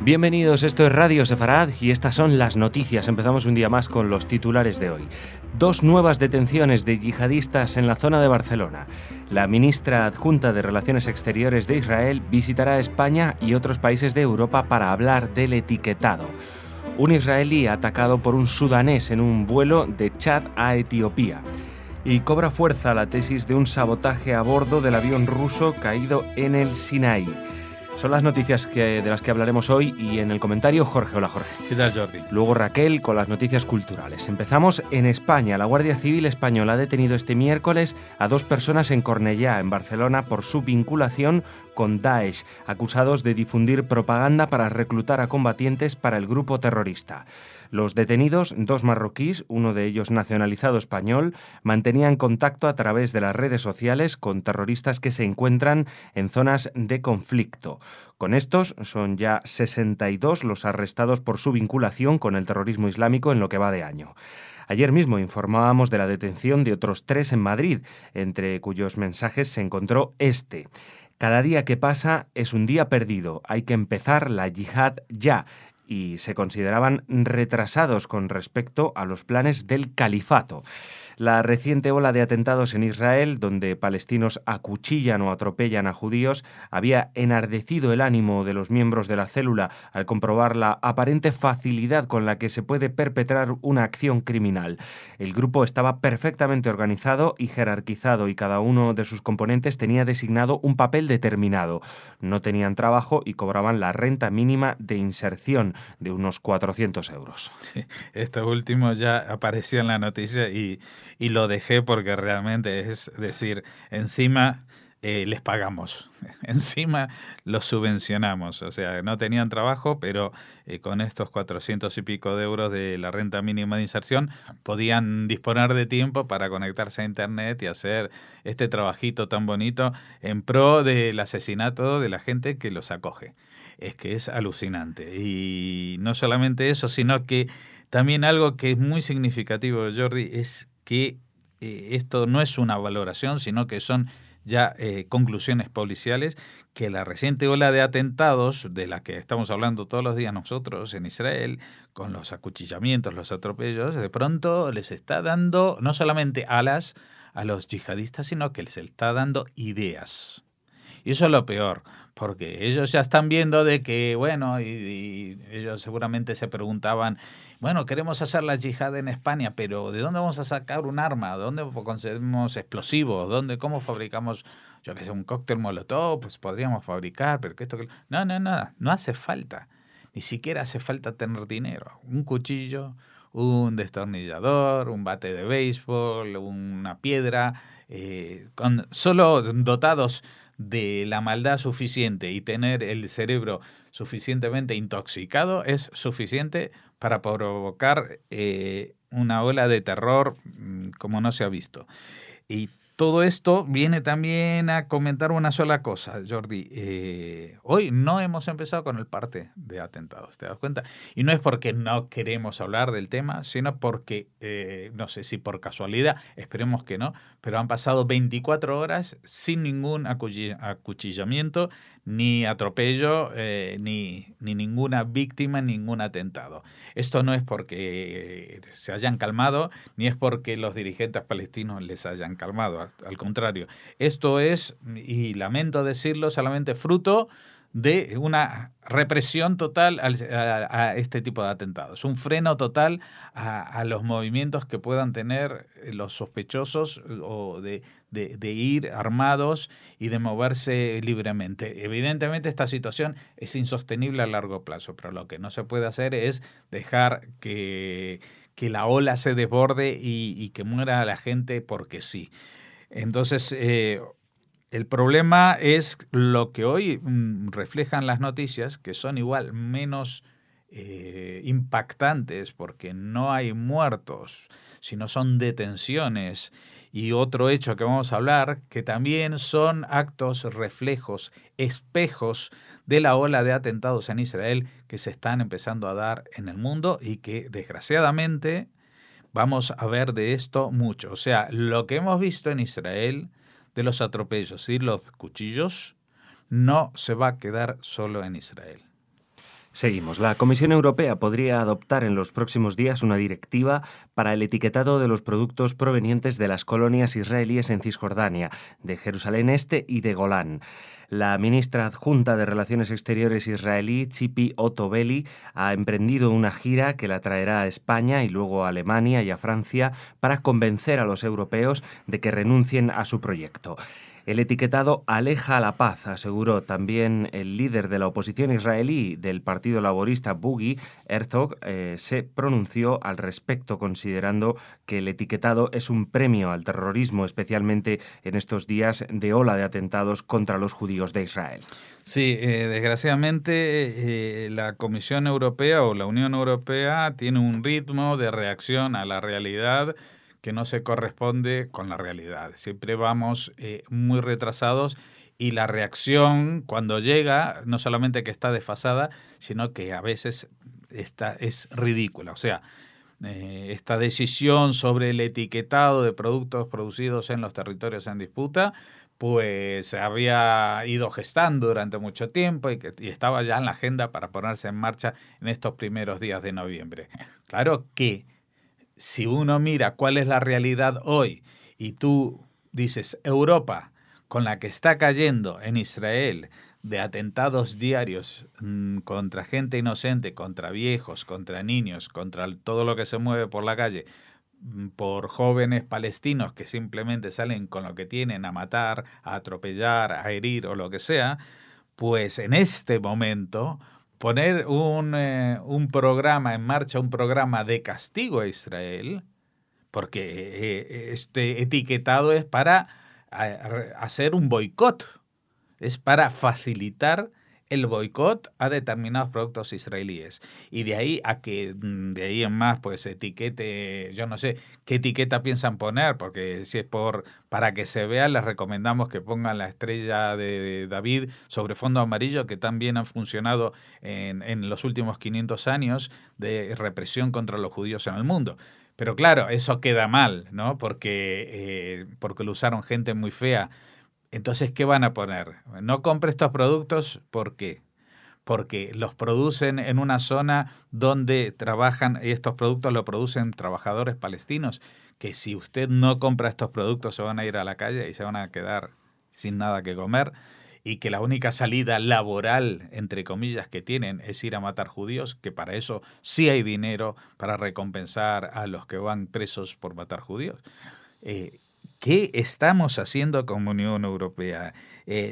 Bienvenidos, esto es Radio Sefarad y estas son las noticias. Empezamos un día más con los titulares de hoy. 2 nuevas detenciones de yihadistas en la zona de Barcelona. La ministra adjunta de Relaciones Exteriores de Israel visitará España y otros países de Europa para hablar del etiquetado. Un israelí atacado por un sudanés en un vuelo de Chad a Etiopía. Y cobra fuerza la tesis de un sabotaje a bordo del avión ruso caído en el Sinaí. Son las noticias de las que hablaremos hoy y en el comentario Jorge. Hola Jorge. ¿Qué tal, Jordi? Luego Raquel con las noticias culturales. Empezamos en España. La Guardia Civil española ha detenido este miércoles a 2 personas en Cornellá, en Barcelona, por su vinculación con Daesh, acusados de difundir propaganda para reclutar a combatientes para el grupo terrorista. Los detenidos, 2 marroquíes, uno de ellos nacionalizado español, mantenían contacto a través de las redes sociales con terroristas que se encuentran en zonas de conflicto. Con estos son ya 62 los arrestados por su vinculación con el terrorismo islámico en lo que va de año. Ayer mismo informábamos de la detención de otros 3 en Madrid, entre cuyos mensajes se encontró este: cada día que pasa es un día perdido, hay que empezar la yihad ya. Y se consideraban retrasados con respecto a los planes del califato. La reciente ola de atentados en Israel, donde palestinos acuchillan o atropellan a judíos, había enardecido el ánimo de los miembros de la célula al comprobar la aparente facilidad con la que se puede perpetrar una acción criminal. El grupo estaba perfectamente organizado y jerarquizado y cada uno de sus componentes tenía designado un papel determinado. No tenían trabajo y cobraban la renta mínima de inserción de unos 400 euros. Sí, esto último ya apareció en la noticia y lo dejé porque realmente es decir, encima les pagamos, encima los subvencionamos, o sea, no tenían trabajo, pero con estos 400 y pico de euros de la renta mínima de inserción podían disponer de tiempo para conectarse a internet y hacer este trabajito tan bonito en pro del asesinato de la gente que los acoge. Es que es alucinante. Y no solamente eso, sino que también algo que es muy significativo, Jordi, es que esto no es una valoración, sino que son ya conclusiones policiales, que la reciente ola de atentados de la que estamos hablando todos los días nosotros en Israel, con los acuchillamientos, los atropellos, de pronto les está dando no solamente alas a los yihadistas, sino que les está dando ideas. Y eso es lo peor, porque ellos ya están viendo de que, bueno, y ellos seguramente se preguntaban, bueno, queremos hacer la yihad en España, pero ¿de dónde vamos a sacar un arma? ¿De dónde conseguimos explosivos? ¿Cómo fabricamos, yo que sé, un cóctel molotov? Pues podríamos fabricar, pero que esto... No hace falta. Ni siquiera hace falta tener dinero. Un cuchillo, un destornillador, un bate de béisbol, una piedra, con solo dotados de la maldad suficiente y tener el cerebro suficientemente intoxicado es suficiente para provocar una ola de terror como no se ha visto. Y todo esto viene también a comentar una sola cosa, Jordi. Hoy no hemos empezado con el parte de atentados, ¿te das cuenta? Y no es porque no queremos hablar del tema, sino porque, no sé si por casualidad, esperemos que no, pero han pasado 24 horas sin ningún acuchillamiento, ni atropello, ni ninguna víctima, ningún atentado. Esto no es porque se hayan calmado, ni es porque los dirigentes palestinos les hayan calmado. Al contrario, esto es, y lamento decirlo, solamente fruto de una represión total a este tipo de atentados, un freno total a los movimientos que puedan tener los sospechosos o de ir armados y de moverse libremente. Evidentemente esta situación es insostenible a largo plazo, pero lo que no se puede hacer es dejar que la ola se desborde y que muera la gente porque sí. Entonces, el problema es lo que hoy reflejan las noticias, que son igual menos impactantes porque no hay muertos, sino son detenciones. Y otro hecho que vamos a hablar, que también son actos, reflejos, espejos de la ola de atentados en Israel que se están empezando a dar en el mundo y que desgraciadamente vamos a ver de esto mucho. O sea, lo que hemos visto en Israel de los atropellos y los cuchillos no se va a quedar solo en Israel. Seguimos. La Comisión Europea podría adoptar en los próximos días una directiva para el etiquetado de los productos provenientes de las colonias israelíes en Cisjordania, de Jerusalén Este y de Golán. La ministra adjunta de Relaciones Exteriores israelí, Tzipi Ottobelli, ha emprendido una gira que la traerá a España y luego a Alemania y a Francia para convencer a los europeos de que renuncien a su proyecto. El etiquetado aleja a la paz, aseguró también el líder de la oposición israelí del Partido Laborista Buggy, Herzog, se pronunció al respecto considerando que el etiquetado es un premio al terrorismo, especialmente en estos días de ola de atentados contra los judíos de Israel. Sí, desgraciadamente la Comisión Europea o la Unión Europea tiene un ritmo de reacción a la realidad que no se corresponde con la realidad. Siempre vamos muy retrasados y la reacción cuando llega no solamente que está desfasada, sino que a veces es ridícula. O sea, esta decisión sobre el etiquetado de productos producidos en los territorios en disputa pues se había ido gestando durante mucho tiempo y estaba ya en la agenda para ponerse en marcha en estos primeros días de noviembre. Claro que si uno mira cuál es la realidad hoy y tú dices Europa con la que está cayendo en Israel de atentados diarios contra gente inocente, contra viejos, contra niños, contra todo lo que se mueve por la calle, por jóvenes palestinos que simplemente salen con lo que tienen a matar, a atropellar, a herir o lo que sea, pues en este momento poner un programa en marcha, un programa de castigo a Israel, porque este etiquetado es para hacer un boicot, es para facilitar el boicot a determinados productos israelíes. Y de ahí a que de ahí en más pues etiquete, yo no sé qué etiqueta piensan poner, porque si es para que se vea, les recomendamos que pongan la estrella de David sobre fondo amarillo, que también han funcionado en los últimos 500 años de represión contra los judíos en el mundo. Pero claro, eso queda mal, ¿no? Porque lo usaron gente muy fea. Entonces, ¿qué van a poner? No compre estos productos, ¿por qué? Porque los producen en una zona donde trabajan, y estos productos los producen trabajadores palestinos, que si usted no compra estos productos se van a ir a la calle y se van a quedar sin nada que comer, y que la única salida laboral, entre comillas, que tienen es ir a matar judíos, que para eso sí hay dinero para recompensar a los que van presos por matar judíos. ¿Qué estamos haciendo como Unión Europea?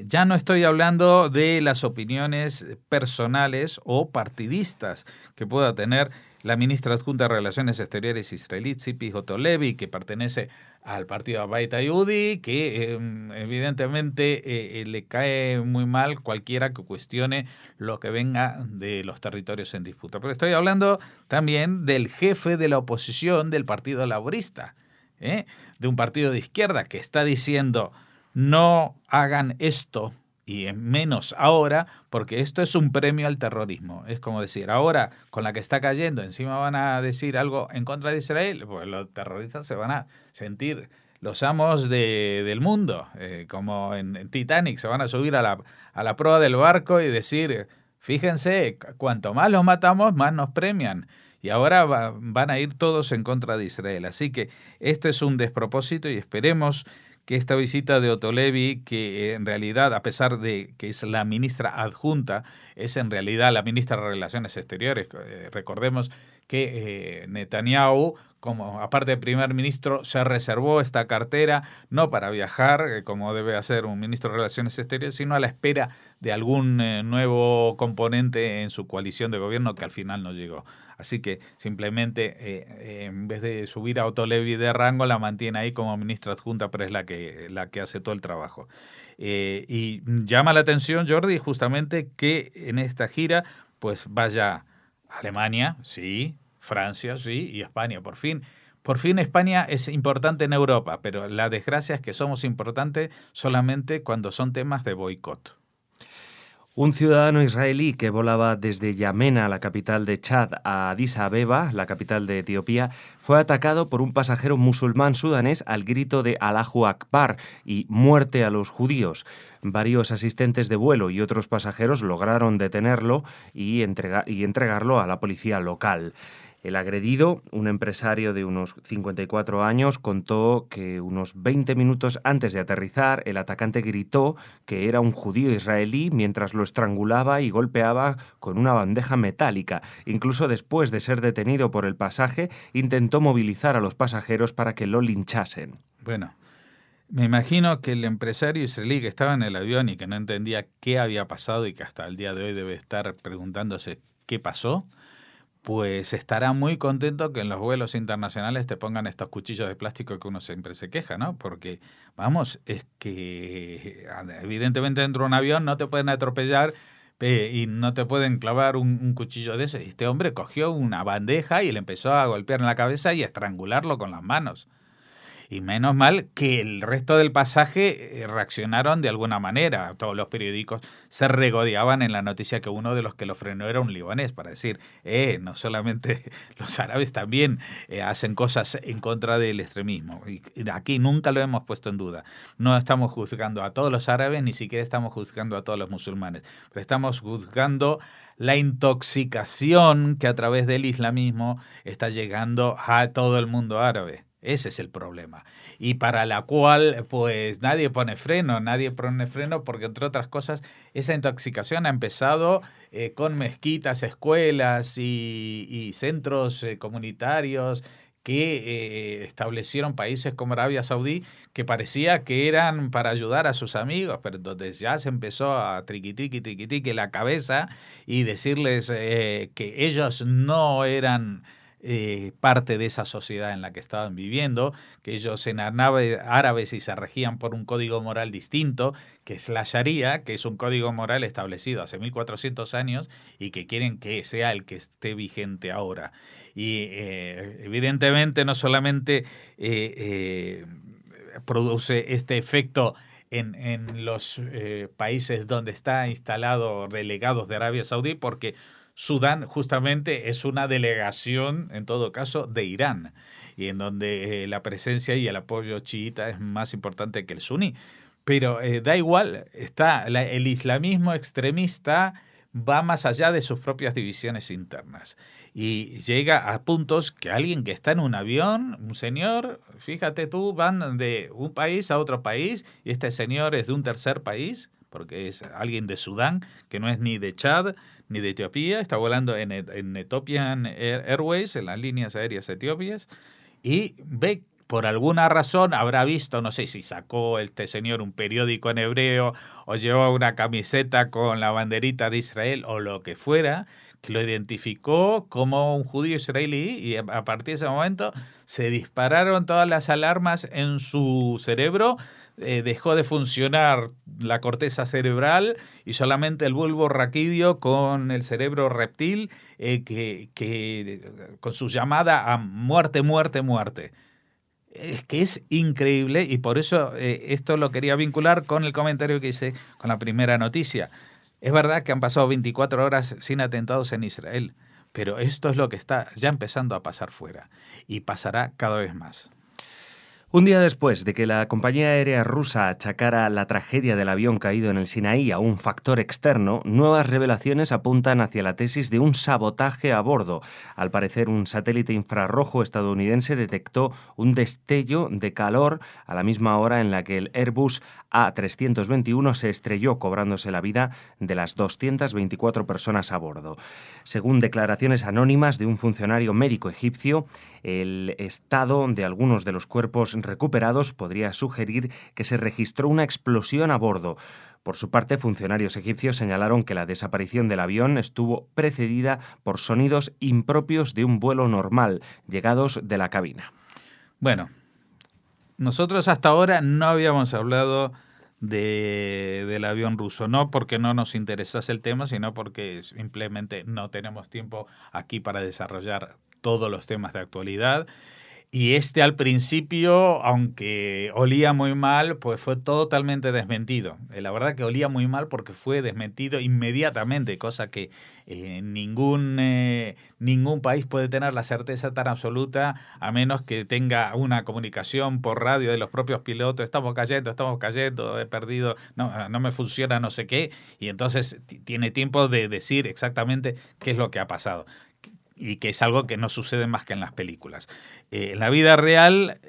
Ya no estoy hablando de las opiniones personales o partidistas que pueda tener la ministra adjunta de Relaciones Exteriores israelí, Tzipi Ottobelli, que pertenece al partido Abait Ayudi, que evidentemente le cae muy mal cualquiera que cuestione lo que venga de los territorios en disputa. Pero estoy hablando también del jefe de la oposición del Partido Laborista, de un partido de izquierda que está diciendo no hagan esto y menos ahora, porque esto es un premio al terrorismo. Es como decir, ahora con la que está cayendo, encima van a decir algo en contra de Israel, pues los terroristas se van a sentir los amos del mundo, como en Titanic, se van a subir a la proa del barco y decir, fíjense, cuanto más los matamos, más nos premian. Y ahora van a ir todos en contra de Israel. Así que este es un despropósito y esperemos que esta visita de Ottobelli, que en realidad, a pesar de que es la ministra adjunta, es en realidad la ministra de Relaciones Exteriores. Recordemos que Netanyahu, como aparte de primer ministro, se reservó esta cartera no para viajar, como debe hacer un ministro de Relaciones Exteriores, sino a la espera de algún nuevo componente en su coalición de gobierno que al final no llegó. Así que simplemente en vez de subir a Ottobelli de rango, la mantiene ahí como ministra adjunta, pero es la que hace todo el trabajo. Y llama la atención, Jordi, justamente que en esta gira pues vaya Alemania, sí, Francia, sí, y España, por fin. Por fin España es importante en Europa, pero la desgracia es que somos importantes solamente cuando son temas de boicot. Un ciudadano israelí que volaba desde Yamena, la capital de Chad, a Addis Abeba, la capital de Etiopía, fue atacado por un pasajero musulmán sudanés al grito de Allahu Akbar y muerte a los judíos. Varios asistentes de vuelo y otros pasajeros lograron detenerlo y entregarlo a la policía local. El agredido, un empresario de unos 54 años, contó que unos 20 minutos antes de aterrizar, el atacante gritó que era un judío israelí mientras lo estrangulaba y golpeaba con una bandeja metálica. Incluso después de ser detenido por el pasaje, intentó movilizar a los pasajeros para que lo linchasen. Bueno, me imagino que el empresario israelí que estaba en el avión y que no entendía qué había pasado y que hasta el día de hoy debe estar preguntándose qué pasó, pues estará muy contento que en los vuelos internacionales te pongan estos cuchillos de plástico que uno siempre se queja, ¿no? Porque, vamos, es que evidentemente dentro de un avión no te pueden atropellar y no te pueden clavar un cuchillo de ese. Este hombre cogió una bandeja y le empezó a golpear en la cabeza y a estrangularlo con las manos. Y menos mal que el resto del pasaje reaccionaron de alguna manera. Todos los periódicos se regodeaban en la noticia que uno de los que lo frenó era un libanés, para decir, no solamente los árabes también hacen cosas en contra del extremismo. Y aquí nunca lo hemos puesto en duda. No estamos juzgando a todos los árabes, ni siquiera estamos juzgando a todos los musulmanes, pero estamos juzgando la intoxicación que a través del islamismo está llegando a todo el mundo árabe. Ese es el problema. Y para la cual, pues, nadie pone freno porque, entre otras cosas, esa intoxicación ha empezado con mezquitas, escuelas y centros comunitarios que establecieron países como Arabia Saudí, que parecía que eran para ayudar a sus amigos, pero entonces ya se empezó a triqui la cabeza y decirles que ellos no eran parte de esa sociedad en la que estaban viviendo, que ellos eran árabes y se regían por un código moral distinto, que es la Sharia, que es un código moral establecido hace 1400 años y que quieren que sea el que esté vigente ahora. Y evidentemente no solamente produce este efecto en los países donde está instalado delegados de Arabia Saudí, porque Sudán justamente es una delegación, en todo caso, de Irán, y en donde la presencia y el apoyo chiita es más importante que el suní. Pero da igual, el islamismo extremista va más allá de sus propias divisiones internas y llega a puntos que alguien que está en un avión, un señor, fíjate tú, van de un país a otro país y este señor es de un tercer país, porque es alguien de Sudán, que no es ni de Chad ni de Etiopía, está volando en Ethiopian Airways, en las líneas aéreas etíopes, y ve, por alguna razón, habrá visto, no sé si sacó este señor un periódico en hebreo o llevó una camiseta con la banderita de Israel o lo que fuera, que lo identificó como un judío israelí y a partir de ese momento se dispararon todas las alarmas en su cerebro. Dejó de funcionar la corteza cerebral y solamente el bulbo raquídeo con el cerebro reptil que con su llamada a muerte, muerte, muerte. Es que es increíble y por eso esto lo quería vincular con el comentario que hice con la primera noticia. Es verdad que han pasado 24 horas sin atentados en Israel, pero esto es lo que está ya empezando a pasar fuera y pasará cada vez más. Un día después de que la compañía aérea rusa achacara la tragedia del avión caído en el Sinaí a un factor externo, nuevas revelaciones apuntan hacia la tesis de un sabotaje a bordo. Al parecer, un satélite infrarrojo estadounidense detectó un destello de calor a la misma hora en la que el Airbus A321 se estrelló, cobrándose la vida de las 224 personas a bordo. Según declaraciones anónimas de un funcionario médico egipcio, el estado de algunos de los cuerpos recuperados podría sugerir que se registró una explosión a bordo. Por su parte, funcionarios egipcios señalaron que la desaparición del avión estuvo precedida por sonidos impropios de un vuelo normal, llegados de la cabina. Bueno, nosotros hasta ahora no habíamos hablado del avión ruso, no porque no nos interesase el tema, sino porque simplemente no tenemos tiempo aquí para desarrollar todos los temas de actualidad. Y al principio, aunque olía muy mal, pues fue totalmente desmentido. La verdad que olía muy mal porque fue desmentido inmediatamente, cosa que ningún país puede tener la certeza tan absoluta a menos que tenga una comunicación por radio de los propios pilotos. Estamos cayendo, he perdido, no me funciona no sé qué. Y entonces tiene tiempo de decir exactamente qué es lo que ha pasado. Y que es algo que no sucede más que en las películas. En la vida real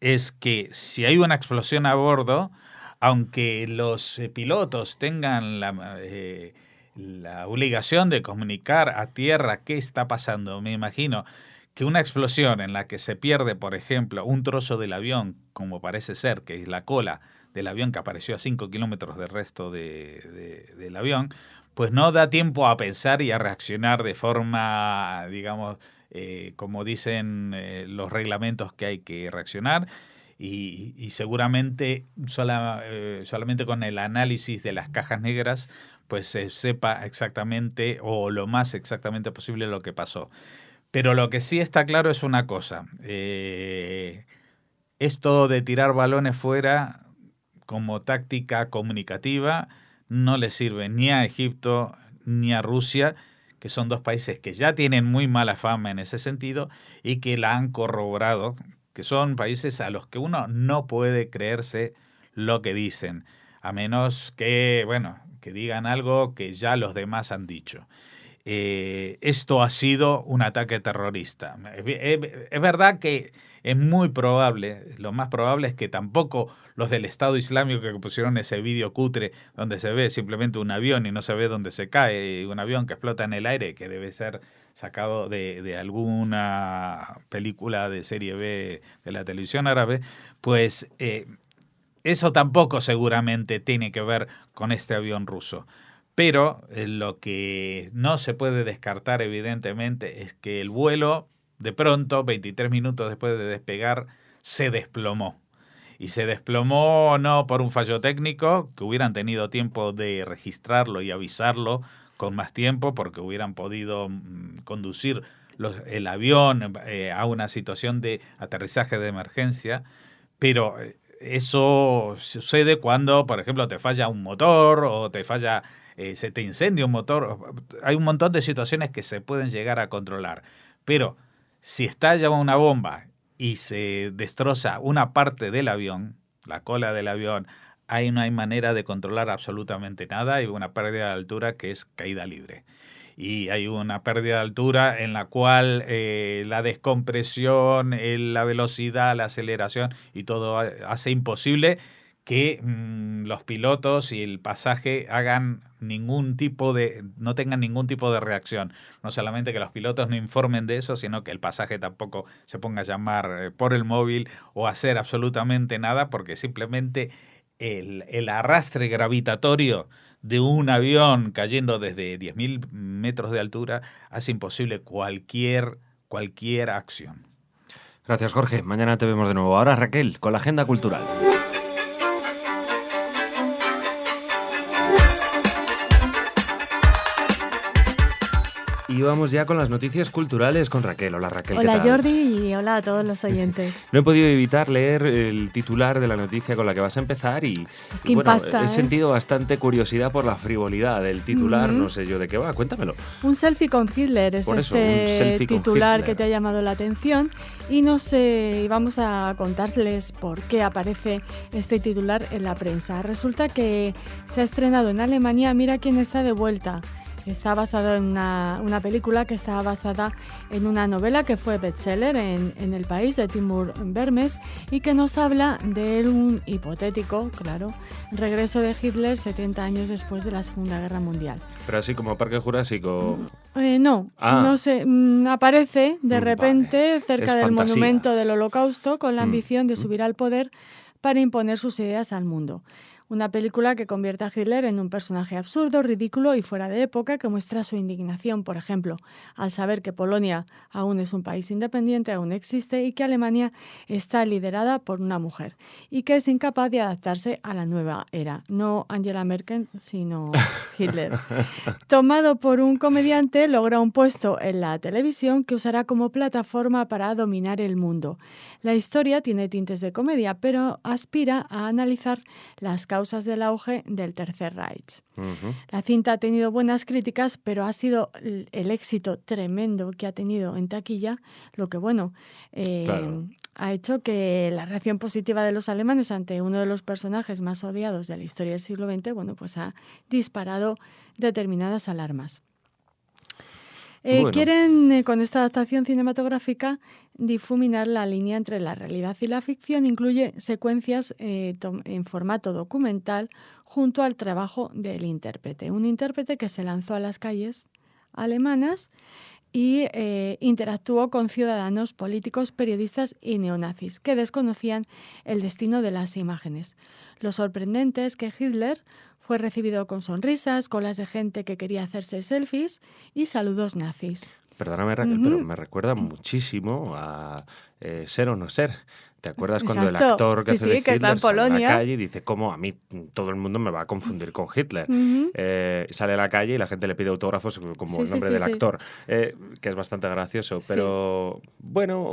es que si hay una explosión a bordo, aunque los pilotos tengan la obligación de comunicar a tierra qué está pasando, me imagino que una explosión en la que se pierde, por ejemplo, un trozo del avión, como parece ser, que es la cola del avión que apareció a 5 kilómetros del resto del avión, pues no da tiempo a pensar y a reaccionar de forma, digamos, como dicen los reglamentos que hay que reaccionar, y seguramente solamente con el análisis de las cajas negras pues se sepa exactamente o lo más exactamente posible lo que pasó. Pero lo que sí está claro es una cosa, esto de tirar balones fuera como táctica comunicativa no le sirve ni a Egipto ni a Rusia, que son dos países que ya tienen muy mala fama en ese sentido y que la han corroborado, que son países a los que uno no puede creerse lo que dicen, a menos que, bueno, que digan algo que ya los demás han dicho. Esto ha sido un ataque terrorista. Es verdad que es muy probable, lo más probable es que tampoco los del Estado Islámico que pusieron ese vídeo cutre donde se ve simplemente un avión y no se ve dónde se cae, un avión que explota en el aire, que debe ser sacado de alguna película de serie B de la televisión árabe, pues eso tampoco seguramente tiene que ver con este avión ruso. Pero lo que no se puede descartar evidentemente es que el vuelo de pronto, 23 minutos después de despegar, se desplomó. Y se desplomó no por un fallo técnico, que hubieran tenido tiempo de registrarlo y avisarlo con más tiempo, porque hubieran podido conducir el avión a una situación de aterrizaje de emergencia, pero eso sucede cuando, por ejemplo, te falla un motor o te falla, se te incendia un motor. Hay un montón de situaciones que se pueden llegar a controlar. Pero si estalla una bomba y se destroza una parte del avión, la cola del avión, ahí no hay manera de controlar absolutamente nada. Hay una pérdida de altura que es caída libre. Y hay una pérdida de altura en la cual la descompresión, la velocidad, la aceleración y todo hace imposible que los pilotos y el pasaje no tengan ningún tipo de reacción. No solamente que los pilotos no informen de eso, sino que el pasaje tampoco se ponga a llamar por el móvil o a hacer absolutamente nada, porque simplemente el arrastre gravitatorio de un avión cayendo desde 10.000 metros de altura hace imposible cualquier acción. Gracias, Jorge. Mañana te vemos de nuevo. Ahora, Raquel, con la agenda cultural. Y vamos ya con las noticias culturales con Raquel. Hola, Raquel, ¿qué tal? Hola, Jordi, y hola a todos los oyentes. No he podido evitar leer el titular de la noticia con la que vas a empezar y, es que impacta, he sentido bastante curiosidad por la frivolidad del titular. No sé yo de qué va, cuéntamelo. Un selfie con Hitler es este titular que te ha llamado la atención y no sé, vamos a contarles por qué aparece este titular en la prensa. Resulta que se ha estrenado en Alemania Mira quién está de vuelta. Está basado en una película que está basada en una novela que fue bestseller en el país, de Timur Vermes, y que nos habla de un hipotético, claro, regreso de Hitler 70 años después de la Segunda Guerra Mundial. Pero así como Parque Jurásico... No sé, aparece de repente cerca del monumento del Holocausto con la ambición de subir al poder para imponer sus ideas al mundo. Una película que convierte a Hitler en un personaje absurdo, ridículo y fuera de época, que muestra su indignación, por ejemplo, al saber que Polonia aún es un país independiente, aún existe, y que Alemania está liderada por una mujer, y que es incapaz de adaptarse a la nueva era. No Angela Merkel, sino Hitler. Tomado por un comediante, logra un puesto en la televisión que usará como plataforma para dominar el mundo. La historia tiene tintes de comedia, pero aspira a analizar las causas del auge del Tercer Reich. La cinta ha tenido buenas críticas, pero ha sido el éxito tremendo que ha tenido en taquilla, lo que, ha hecho que la reacción positiva de los alemanes ante uno de los personajes más odiados de la historia del siglo XX, pues ha disparado determinadas alarmas. Quieren, con esta adaptación cinematográfica, difuminar la línea entre la realidad y la ficción. Incluye secuencias en formato documental junto al trabajo del intérprete. Un intérprete que se lanzó a las calles alemanas y interactuó con ciudadanos, políticos, periodistas y neonazis que desconocían el destino de las imágenes. Lo sorprendente es que Hitler fue recibido con sonrisas, colas de gente que quería hacerse selfies y saludos nazis. Perdóname, Raquel, pero me recuerda muchísimo a Ser o no ser. ¿Te acuerdas cuando el actor que hace de Hitler sale a la calle y dice, ¿cómo a mí todo el mundo me va a confundir con Hitler? Sale a la calle y la gente le pide autógrafos como el nombre del actor, que es bastante gracioso. Pero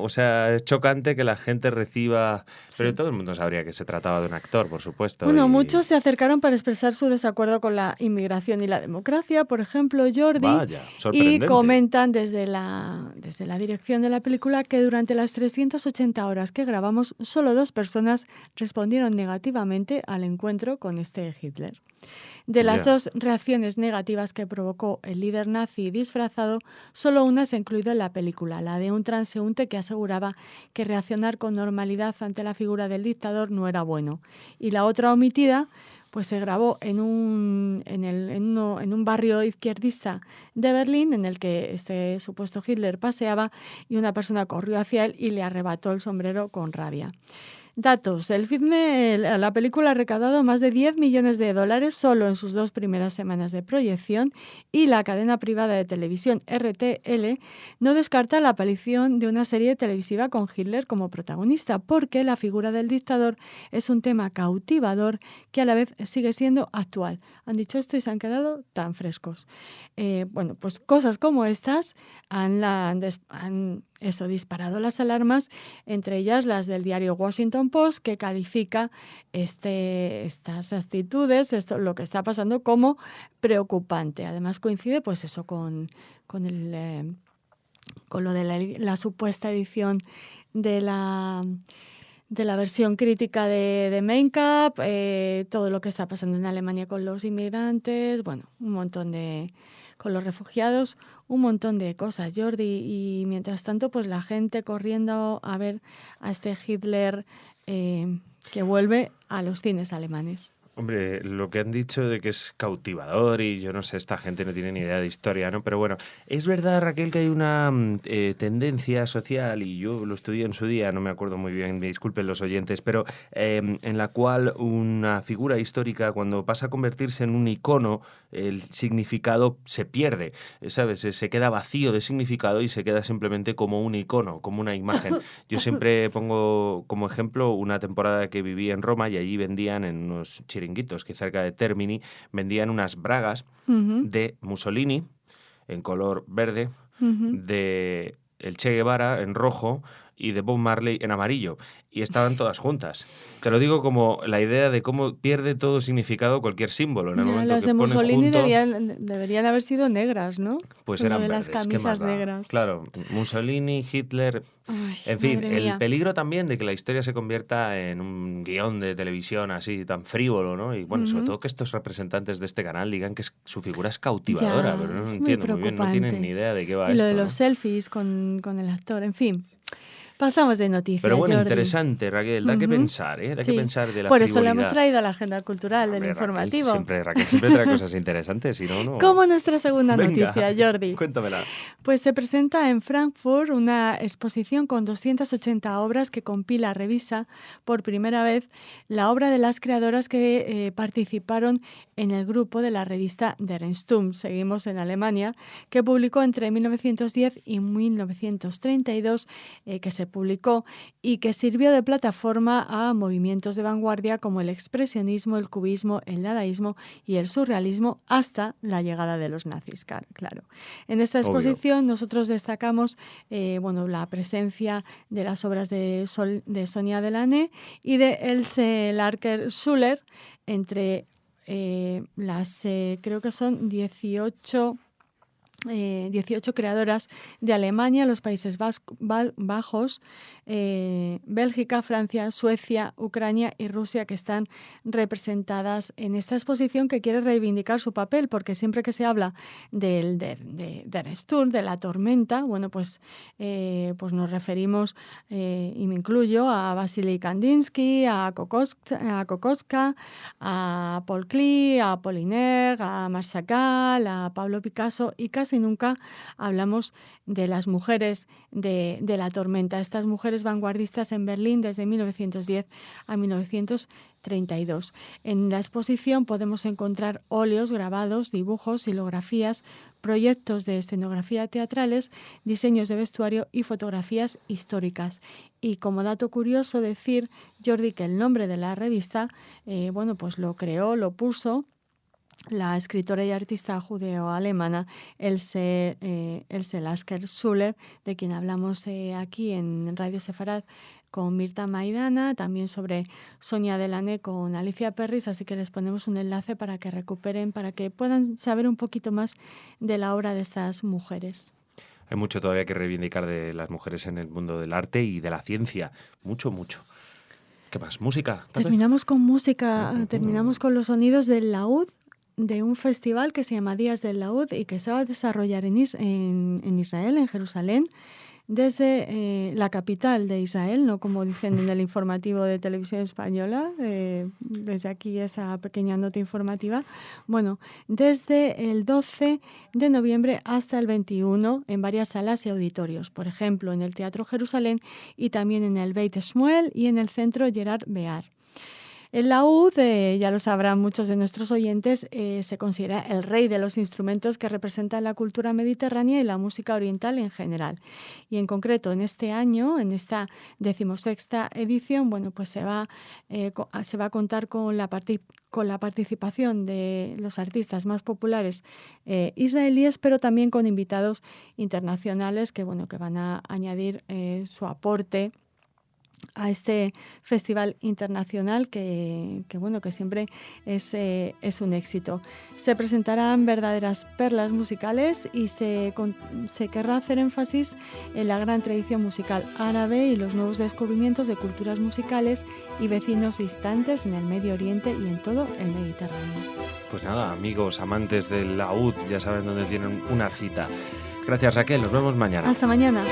es chocante que la gente reciba... Pero todo el mundo sabría que se trataba de un actor, por supuesto. Muchos se acercaron para expresar su desacuerdo con la inmigración y la democracia, por ejemplo, Jordi. Vaya, sorprendente. Y comentan desde la dirección de la película que durante las 380 horas que grabamos, solo 2 personas respondieron negativamente al encuentro con este Hitler. De las 2 reacciones negativas que provocó el líder nazi disfrazado, solo una se ha incluido en la película, la de un transeúnte que aseguraba que reaccionar con normalidad ante la figura del dictador no era bueno. Y la otra omitida se grabó en un barrio izquierdista de Berlín, en el que este supuesto Hitler paseaba, y una persona corrió hacia él y le arrebató el sombrero con rabia. Datos. La película ha recaudado más de $10 millones solo en sus 2 primeras semanas de proyección, y la cadena privada de televisión RTL no descarta la aparición de una serie televisiva con Hitler como protagonista, porque la figura del dictador es un tema cautivador que a la vez sigue siendo actual. Han dicho esto y se han quedado tan frescos. Cosas como estas han disparado las alarmas, entre ellas las del diario Washington Post, que califica estas actitudes, lo que está pasando, como preocupante. Además coincide con lo de la supuesta edición de la versión crítica de Mein Kampf, todo lo que está pasando en Alemania con los inmigrantes, con los refugiados, un montón de cosas, Jordi, y mientras tanto la gente corriendo a ver a este Hitler que vuelve a los cines alemanes. Hombre, lo que han dicho de que es cautivador y yo no sé, esta gente no tiene ni idea de historia, ¿no? Pero bueno, es verdad, Raquel, que hay una tendencia social, y yo lo estudié en su día, no me acuerdo muy bien, me disculpen los oyentes, pero en la cual una figura histórica, cuando pasa a convertirse en un icono, el significado se pierde, ¿sabes? Se queda vacío de significado y se queda simplemente como un icono, como una imagen. Yo siempre pongo como ejemplo una temporada que viví en Roma y allí vendían en unos chiringuitos que cerca de Termini vendían unas bragas de Mussolini en color verde, de el Che Guevara en rojo y de Bob Marley en amarillo, y estaban todas juntas. Te lo digo como la idea de cómo pierde todo significado cualquier símbolo. En el momento las que de pones Mussolini junto, deberían haber sido negras, ¿no? Pues Con eran lo de verdes. las camisas negras. Claro, Mussolini, Hitler... En fin, el peligro también de que la historia se convierta en un guión de televisión así tan frívolo, ¿no? Y bueno, sobre todo que estos representantes de este canal digan que su figura es cautivadora, pero no entiendo muy bien, no tienen ni idea de qué va y esto. Lo de los selfies con el actor, en fin. Pasamos de noticias. Pero bueno, Jordi. Interesante, Raquel, da que pensar, ¿eh? Da que pensar de la Por frivolidad. eso lo hemos traído a la agenda cultural del informativo. Raquel siempre trae cosas interesantes, si no, no. Como nuestra segunda Venga, noticia, Jordi. Cuéntamela. Pues se presenta en Frankfurt una exposición con 280 obras que compila, revisa por primera vez la obra de las creadoras que participaron en el grupo de la revista Der Sturm, seguimos en Alemania, que publicó entre 1910 y 1932, que se publicó y que sirvió de plataforma a movimientos de vanguardia como el expresionismo, el cubismo, el dadaísmo y el surrealismo hasta la llegada de los nazis, claro. En esta exposición nosotros destacamos la presencia de las obras de Sonia Delaney y de Else Larker-Schuller, entre creo que son 18 creadoras de Alemania, los Países Bajos, Bélgica, Francia, Suecia, Ucrania y Rusia, que están representadas en esta exposición que quiere reivindicar su papel, porque siempre que se habla de Sturm, de la tormenta, bueno, pues nos referimos, y me incluyo, a Vasily Kandinsky, a Kokoschka, a Paul Klee, a Apollinaire, a Marc Chagall, a Pablo Picasso, y casi nunca hablamos de las mujeres de la tormenta, estas mujeres vanguardistas en Berlín desde 1910 a 1932. En la exposición podemos encontrar óleos, grabados, dibujos, silografías, proyectos de escenografía teatrales, diseños de vestuario y fotografías históricas. Y como dato curioso decir, Jordi, que el nombre de la revista, pues lo puso la escritora y artista judeo-alemana Else Lasker-Schuller, de quien hablamos aquí en Radio Sefarad con Mirta Maidana, también sobre Sonia Delaney con Alicia Perris, así que les ponemos un enlace para que recuperen, para que puedan saber un poquito más de la obra de estas mujeres. Hay mucho todavía que reivindicar de las mujeres en el mundo del arte y de la ciencia, mucho. ¿Qué más? ¿Música? Terminamos con música, terminamos con los sonidos del laúd, de un festival que se llama Días del Laúd y que se va a desarrollar en Israel, en Jerusalén, desde la capital de Israel, no como dicen en el informativo de Televisión Española, desde aquí esa pequeña nota informativa. Bueno, desde el 12 de noviembre hasta el 21 en varias salas y auditorios, por ejemplo, en el Teatro Jerusalén y también en el Beit Shmuel y en el Centro Gerard Bear. El laúd, ya lo sabrán muchos de nuestros oyentes, se considera el rey de los instrumentos que representan la cultura mediterránea y la música oriental en general. Y en concreto, en este año, en esta 16ª edición, bueno, pues se va a contar con la participación de los artistas más populares israelíes, pero también con invitados internacionales que van a añadir su aporte a este festival internacional que siempre es un éxito. Se presentarán verdaderas perlas musicales y se querrá hacer énfasis en la gran tradición musical árabe y los nuevos descubrimientos de culturas musicales y vecinos distantes en el Medio Oriente y en todo el Mediterráneo. Pues nada, amigos, amantes del laúd, ya saben dónde tienen una cita. Gracias, Raquel, nos vemos mañana. Hasta mañana.